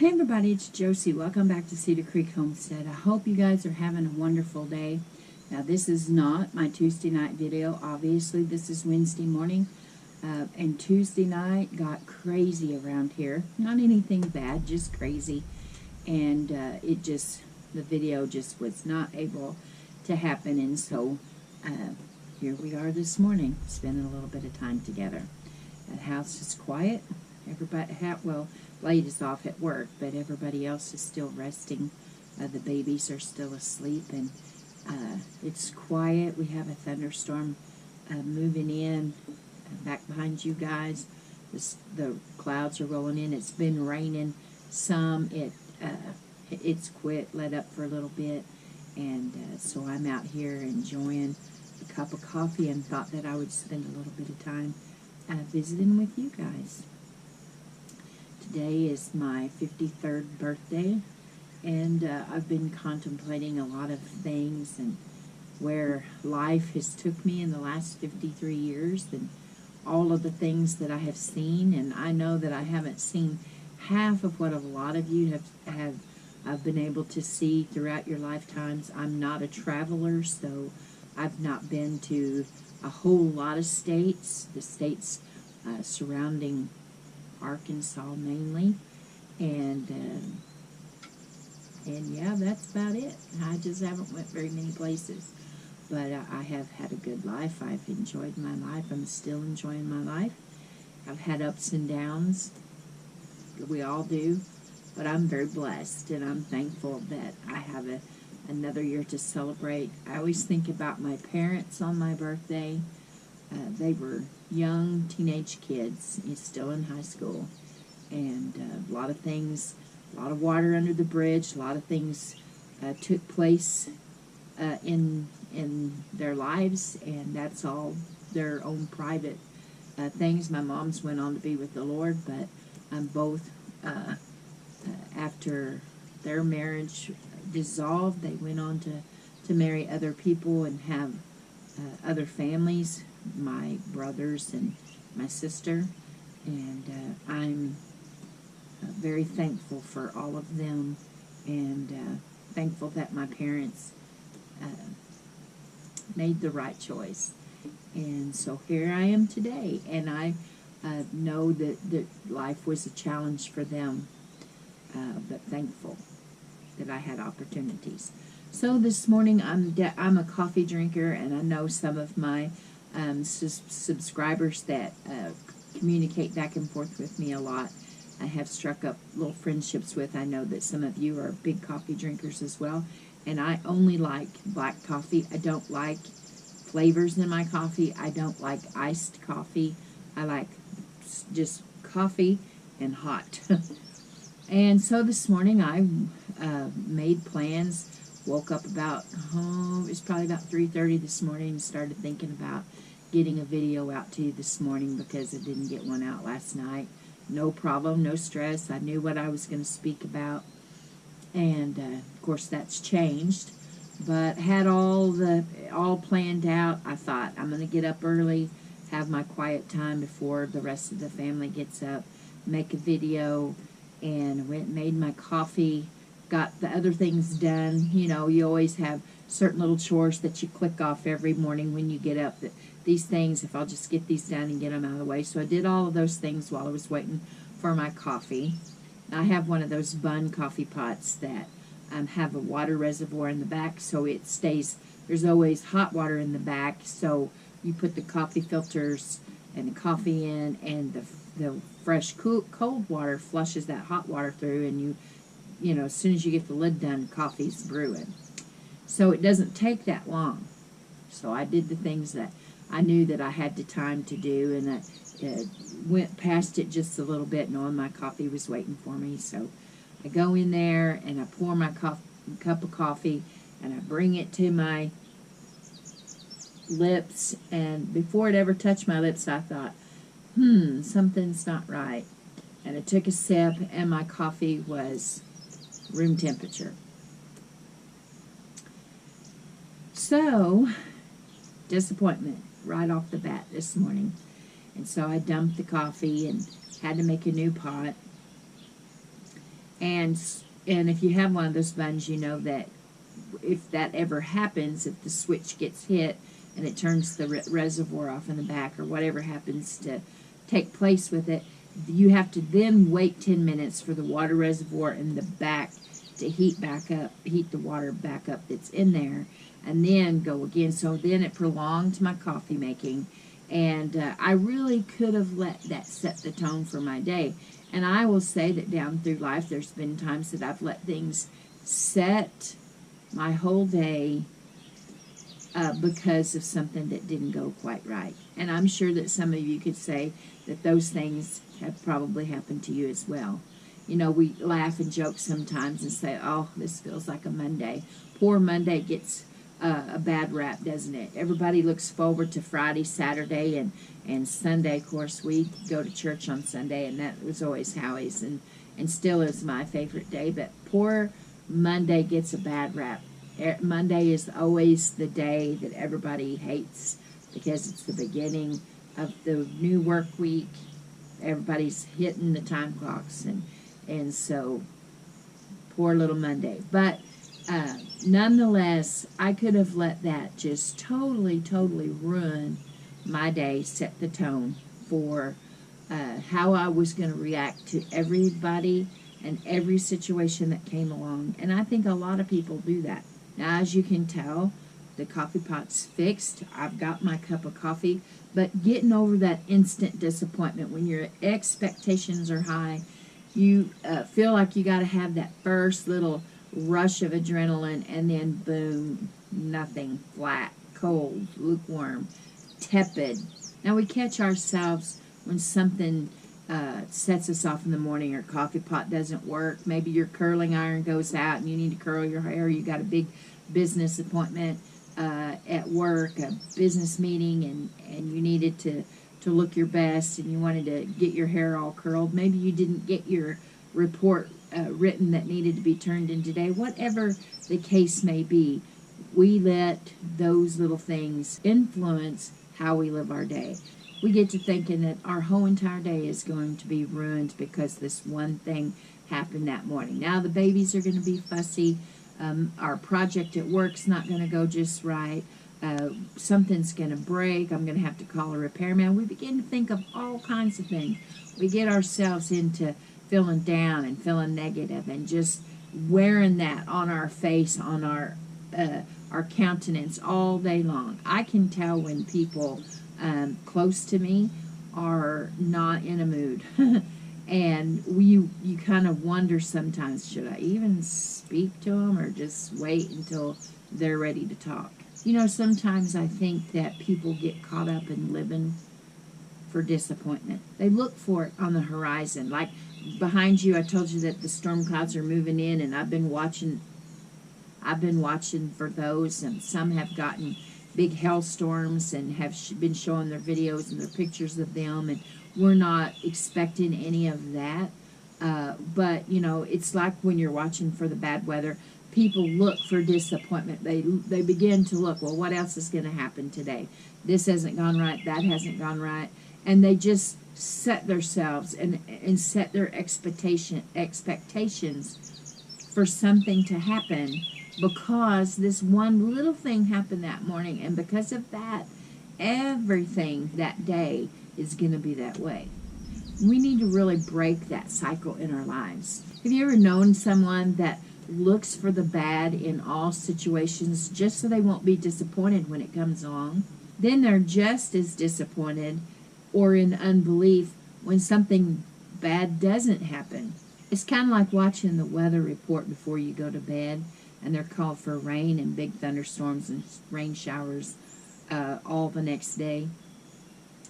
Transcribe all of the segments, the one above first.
Hey everybody, it's Josie. Welcome back to Cedar Creek Homestead. I hope you guys are having a wonderful day. Now this is not my Tuesday night video. Obviously this is Wednesday morning. And Tuesday night got crazy around here. Not anything bad, just crazy. And the video just was not able to happen. And so here we are this morning, spending a little bit of time together. The house is quiet. Everybody, Blade is off at work, but everybody else is still resting. The babies are still asleep, and it's quiet. We have a thunderstorm moving in back behind you guys. The clouds are rolling in. It's been raining some. It's quit, let up for a little bit, and so I'm out here enjoying a cup of coffee and thought that I would spend a little bit of time visiting with you guys. Today is my 53rd birthday, and I've been contemplating a lot of things and where life has took me in the last 53 years and all of the things that I have seen. And I know that I haven't seen half of what a lot of you have been able to see throughout your lifetimes. I'm not a traveler, so I've not been to a whole lot of states, the states surrounding Arkansas mainly, and yeah, that's about it. I just haven't went very many places, but I have had a good life. I've enjoyed my life. I'm still enjoying my life. I've had ups and downs. We all do, but I'm very blessed, and I'm thankful that I have another year to celebrate. I always think about my parents on my birthday. They were young teenage kids, still in high school, and a lot of things, a lot of water under the bridge, a lot of things took place in their lives, and that's all their own private things. My mom's went on to be with the Lord, but both after their marriage dissolved, they went on to marry other people and have other families, my brothers and my sister, and I'm very thankful for all of them, and thankful that my parents made the right choice. And so here I am today, and I know that life was a challenge for them, but thankful that I had opportunities. So this morning I'm a coffee drinker, and I know some of my subscribers that communicate back and forth with me a lot. I have struck up little friendships with. I know that some of you are big coffee drinkers as well, and I only like black coffee. I don't like flavors in my coffee. I don't like iced coffee. I like just coffee and hot. And so this morning I made plans. Woke up about, it was probably about 3:30 this morning, and started thinking about getting a video out to you this morning because I didn't get one out last night. No problem, no stress. I knew what I was going to speak about, and of course that's changed, but had all planned out. I thought I'm going to get up early, have my quiet time before the rest of the family gets up, make a video, and went and made my coffee. Got the other things done. You know, you always have certain little chores that you click off every morning when you get up. That these things, if I'll just get these done and get them out of the way. So I did all of those things while I was waiting for my coffee. I have one of those bun coffee pots that have a water reservoir in the back, so it stays, there's always hot water in the back, so you put the coffee filters and the coffee in, and the fresh cold water flushes that hot water through, and you know, as soon as you get the lid done, coffee's brewing. So it doesn't take that long. So I did the things that I knew that I had the time to do, and I went past it just a little bit, knowing my coffee was waiting for me. So I go in there, and I pour my cup of coffee, and I bring it to my lips, and before it ever touched my lips, I thought, something's not right. And I took a sip, and my coffee was room temperature. So, disappointment right off the bat this morning. And so I dumped the coffee and had to make a new pot. And if you have one of those buns, you know that if that ever happens, if the switch gets hit and it turns the reservoir off in the back, or whatever happens to take place with it, you have to then wait 10 minutes for the water reservoir in the back to heat the water back up that's in there, and then go again. So then it prolonged my coffee making, and I really could have let that set the tone for my day. And I will say that down through life, there's been times that I've let things set my whole day because of something that didn't go quite right. And I'm sure that some of you could say that those things have probably happened to you as well. You know, we laugh and joke sometimes and say, oh, this feels like a Monday. Poor Monday gets a bad rap, doesn't it? Everybody looks forward to Friday, Saturday, and Sunday. Of course, we go to church on Sunday, and that was always Howie's, and still is my favorite day. But poor Monday gets a bad rap. Monday is always the day that everybody hates because it's the beginning of the new work week. Everybody's hitting the time clocks, and so poor little Monday. But nonetheless, I could have let that just totally ruin my day, set the tone for how I was going to react to everybody and every situation that came along. And I think a lot of people do that. Now, as you can tell, the coffee pot's fixed. I've got my cup of coffee. But getting over that instant disappointment when your expectations are high, you feel like you got to have that first little rush of adrenaline, and then boom, nothing, flat, cold, lukewarm, tepid. Now, we catch ourselves when something sets us off in the morning. Our coffee pot doesn't work. Maybe your curling iron goes out and you need to curl your hair. You got a big business appointment at work, a business meeting, and you needed to look your best, and you wanted to get your hair all curled. Maybe you didn't get your report written that needed to be turned in today. Whatever the case may be, we let those little things influence how we live our day. We get to thinking that our whole entire day is going to be ruined because this one thing happened that morning. Now the babies are going to be fussy. Our project at work's not going to go just right. Something's going to break. I'm going to have to call a repairman. We begin to think of all kinds of things. We get ourselves into feeling down and feeling negative and just wearing that on our face, on our countenance all day long. I can tell when people close to me are not in a mood. And you kind of wonder sometimes, should I even speak to them or just wait until they're ready to talk? You know, sometimes I think that people get caught up in living for disappointment. They look for it on the horizon. Like behind you, I told you that the storm clouds are moving in, and I've been watching for those, and some have gotten big hailstorms and have been showing their videos and their pictures of them, and we're not expecting any of that. But, you know, it's like when you're watching for the bad weather, people look for disappointment. They begin to look, well, what else is going to happen today? This hasn't gone right, that hasn't gone right. And they just set themselves and set their expectations for something to happen because this one little thing happened that morning. And because of that, everything that day is going to be that way. We need to really break that cycle in our lives. Have you ever known someone that looks for the bad in all situations just so they won't be disappointed when it comes along? Then they're just as disappointed or in unbelief when something bad doesn't happen. It's kind of like watching the weather report before you go to bed, and they're called for rain and big thunderstorms and rain showers all the next day.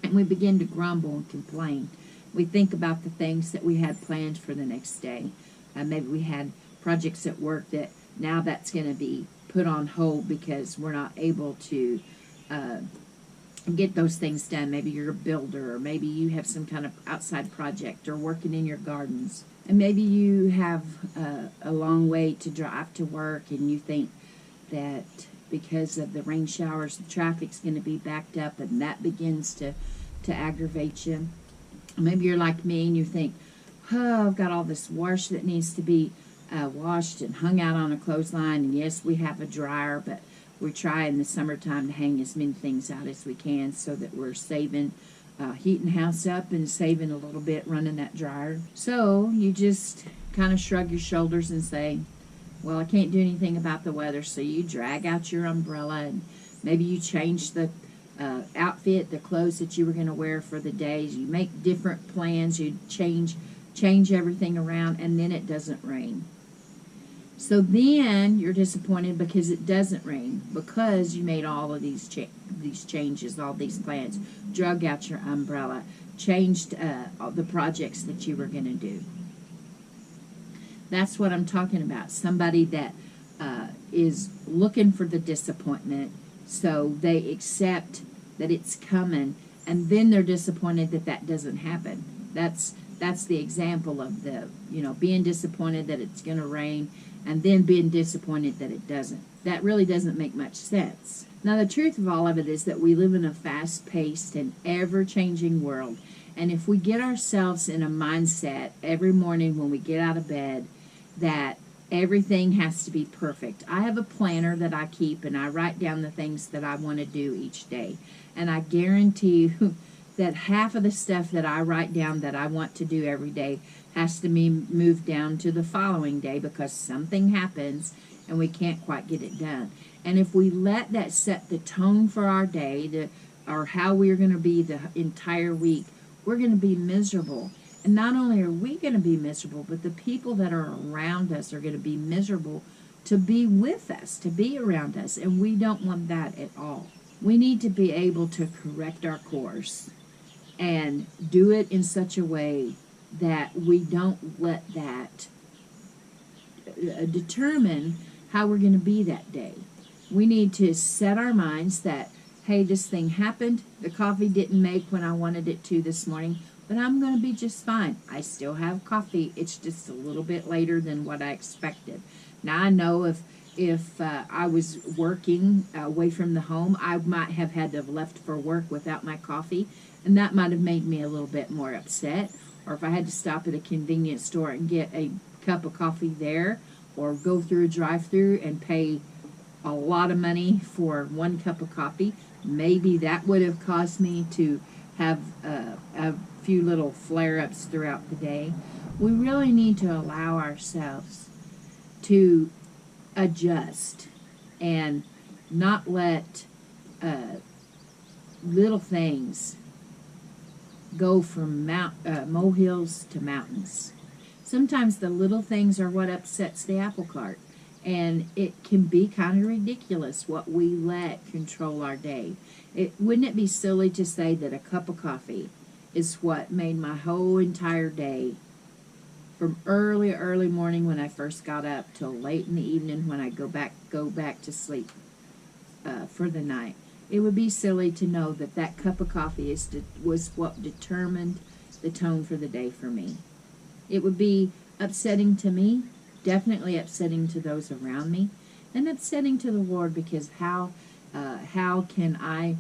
And we begin to grumble and complain. We think about the things that we had planned for the next day. Maybe we had projects at work that now that's going to be put on hold because we're not able to get those things done. Maybe you're a builder, or maybe you have some kind of outside project, or working in your gardens. And maybe you have a long way to drive to work, and you think that because of the rain showers, the traffic's going to be backed up, and that begins to aggravate you. Maybe you're like me and you think, oh, I've got all this wash that needs to be washed and hung out on a clothesline. And yes, we have a dryer, but we try in the summertime to hang as many things out as we can so that we're saving, heating the house up and saving a little bit running that dryer. So you just kind of shrug your shoulders and say, well, I can't do anything about the weather. So you drag out your umbrella and maybe you change the outfit, the clothes that you were going to wear for the days. You make different plans. You change everything around, and then it doesn't rain. So then you're disappointed because it doesn't rain, because you made all of these changes, all these plans, drug out your umbrella, changed all the projects that you were going to do. That's what I'm talking about. Somebody that is looking for the disappointment, so they accept that it's coming, and then they're disappointed that that doesn't happen. That's the example of the, being disappointed that it's going to rain, and then being disappointed that it doesn't. That really doesn't make much sense. Now, the truth of all of it is that we live in a fast-paced and ever-changing world, and if we get ourselves in a mindset every morning when we get out of bed that everything has to be perfect. I have a planner that I keep, and I write down the things that I want to do each day, and I guarantee you that half of the stuff that I write down that I want to do every day has to be moved down to the following day because something happens and we can't quite get it done. And if we let that set the tone for our day, or how we're going to be the entire week, we're going to be miserable. And not only are we going to be miserable, but the people that are around us are going to be miserable to be with us, to be around us. And we don't want that at all. We need to be able to correct our course and do it in such a way that we don't let that determine how we're going to be that day. We need to set our minds that, hey, this thing happened. The coffee didn't make when I wanted it to this morning, but I'm going to be just fine. I still have coffee. It's just a little bit later than what I expected. Now, I know if I was working away from the home, I might have had to have left for work without my coffee, and that might have made me a little bit more upset. Or if I had to stop at a convenience store and get a cup of coffee there, or go through a drive-through and pay a lot of money for one cup of coffee, maybe that would have caused me to have a few little flare-ups throughout the day. We really need to allow ourselves to adjust and not let little things go from molehills to mountains. Sometimes the little things are what upsets the apple cart, and it can be kind of ridiculous what we let control our day. Wouldn't it be silly to say that a cup of coffee is what made my whole entire day, from early morning when I first got up till late in the evening when I go back to sleep for the night? It would be silly to know that that cup of coffee was what determined the tone for the day for me. It would be upsetting to me, definitely upsetting to those around me, and upsetting to the Lord, because how can I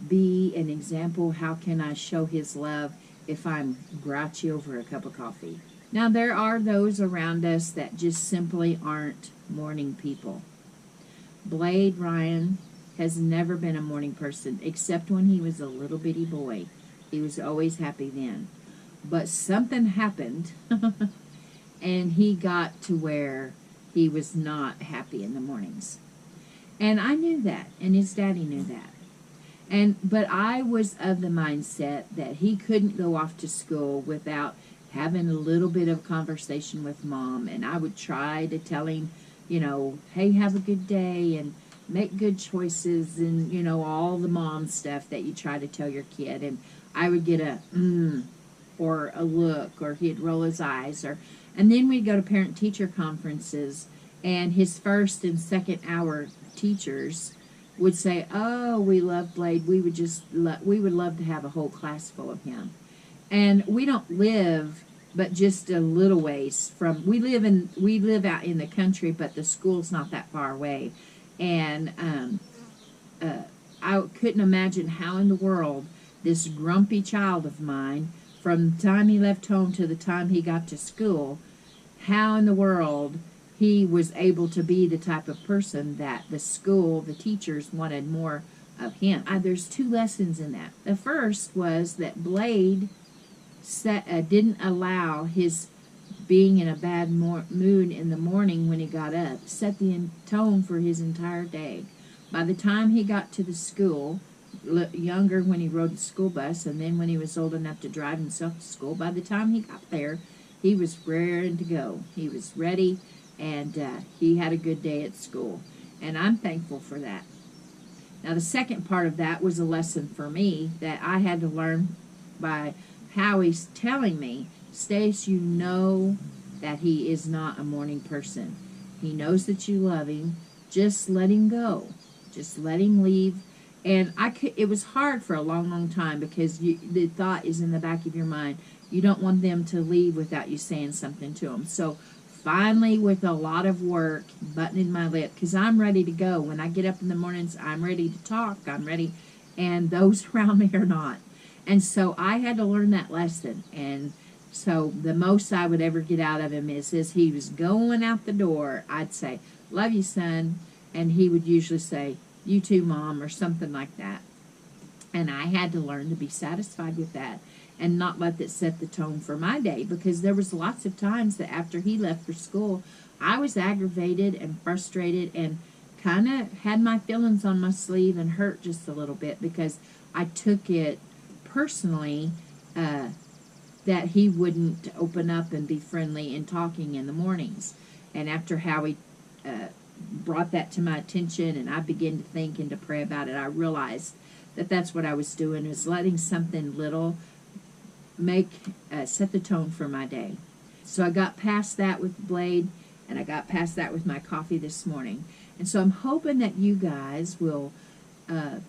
be an example? How can I show His love if I'm grouchy over a cup of coffee? Now, there are those around us that just simply aren't morning people. Blade Ryan has never been a morning person, except when he was a little bitty boy. He was always happy then. But something happened, and he got to where he was not happy in the mornings. And I knew that, and his daddy knew that. But I was of the mindset that he couldn't go off to school without having a little bit of conversation with Mom. And I would try to tell him, hey, have a good day, and make good choices, and, all the mom stuff that you try to tell your kid. And I would get a or a look, or he'd roll his eyes, and then we'd go to parent-teacher conferences, and his first and second hour teachers would say, oh, we love Blade. We would love to have a whole class full of him. And we don't live but just a little ways from, we live out in the country, but the school's not that far away. And I couldn't imagine how in the world this grumpy child of mine from the time he left home to the time he got to school, how in the world he was able to be the type of person that the school, the teachers wanted more of him. There's 2 lessons in that. The first was that Blade didn't allow his being in a bad mood in the morning when he got up, set the tone for his entire day. By the time he got to the school, younger when he rode the school bus, and then when he was old enough to drive himself to school, by the time he got there, he was raring to go. He was ready, and he had a good day at school. And I'm thankful for that. Now, the second part of that was a lesson for me that I had to learn by Howie's telling me, Stace, you know that he is not a morning person. He knows that you love him. Just let him go. Just let him leave. And it was hard for a long, long time because the thought is in the back of your mind. You don't want them to leave without you saying something to them. So finally, with a lot of work, buttoning my lip, because I'm ready to go. When I get up in the mornings, I'm ready to talk. I'm ready. And those around me are not. And so I had to learn that lesson. And so the most I would ever get out of him is he was going out the door, I'd say, love you, son. And he would usually say, you too, Mom, or something like that. And I had to learn to be satisfied with that and not let that set the tone for my day, because there was lots of times that after he left for school, I was aggravated and frustrated and kind of had my feelings on my sleeve and hurt just a little bit because I took it personally that he wouldn't open up and be friendly and talking in the mornings. And after Howie brought that to my attention and I began to think and to pray about it, I realized that that's what I was doing, was letting something little set the tone for my day. So I got past that with Blade, and I got past that with my coffee this morning. And so I'm hoping that you guys will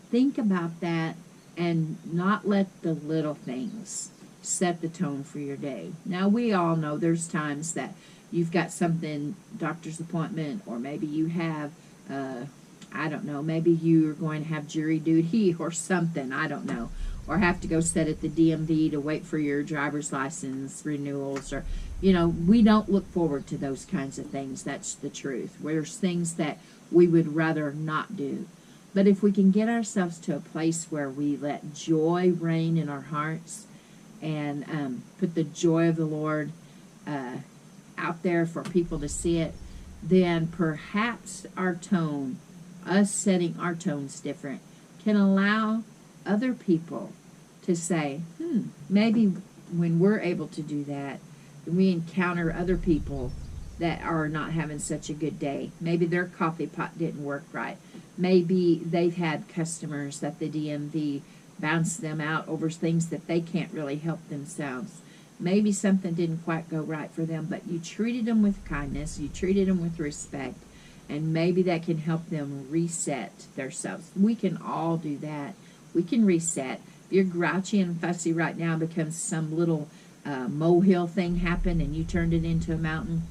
think about that and not let the little things set the tone for your day. Now, we all know there's times that you've got something, doctor's appointment, or maybe you have, I don't know, maybe you're going to have jury duty or something, I don't know, or have to go sit at the DMV to wait for your driver's license renewals, or, you know, we don't look forward to those kinds of things. That's the truth. There's things that we would rather not do. But if we can get ourselves to a place where we let joy reign in our hearts and put the joy of the Lord out there for people to see it, then perhaps our tone, us setting our tones different, can allow other people to say, maybe when we're able to do that, we encounter other people that are not having such a good day. Maybe their coffee pot didn't work right. Maybe they've had customers that the DMV bounced them out over things that they can't really help themselves. Maybe something didn't quite go right for them, but you treated them with kindness, you treated them with respect, and maybe that can help them reset themselves. We can all do that. We can reset. If you're grouchy and fussy right now because some little molehill thing happened and you turned it into a mountain,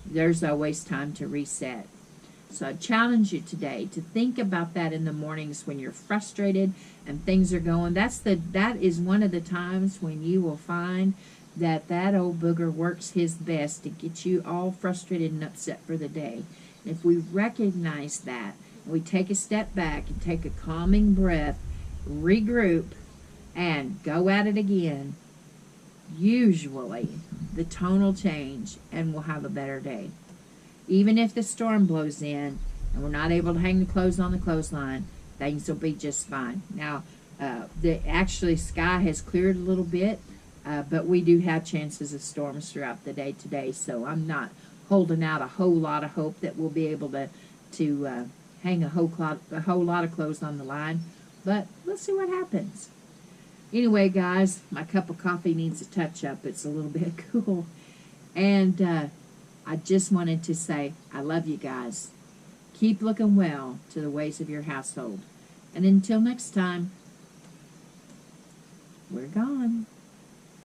there's always time to reset. So I challenge you today to think about that in the mornings when you're frustrated and things are going. That is one of the times when you will find that old booger works his best to get you all frustrated and upset for the day. And if we recognize that, and we take a step back and take a calming breath, regroup, and go at it again, usually the tone will change and we'll have a better day. Even if the storm blows in and we're not able to hang the clothes on the clothesline, things will be just fine. Now, the sky has cleared a little bit, but we do have chances of storms throughout the day today, so I'm not holding out a whole lot of hope that we'll be able to hang a whole lot of clothes on the line, but we'll see what happens. Anyway, guys, my cup of coffee needs a touch-up. It's a little bit cool, and I just wanted to say I love you guys. Keep looking well to the ways of your household. And until next time, we're gone.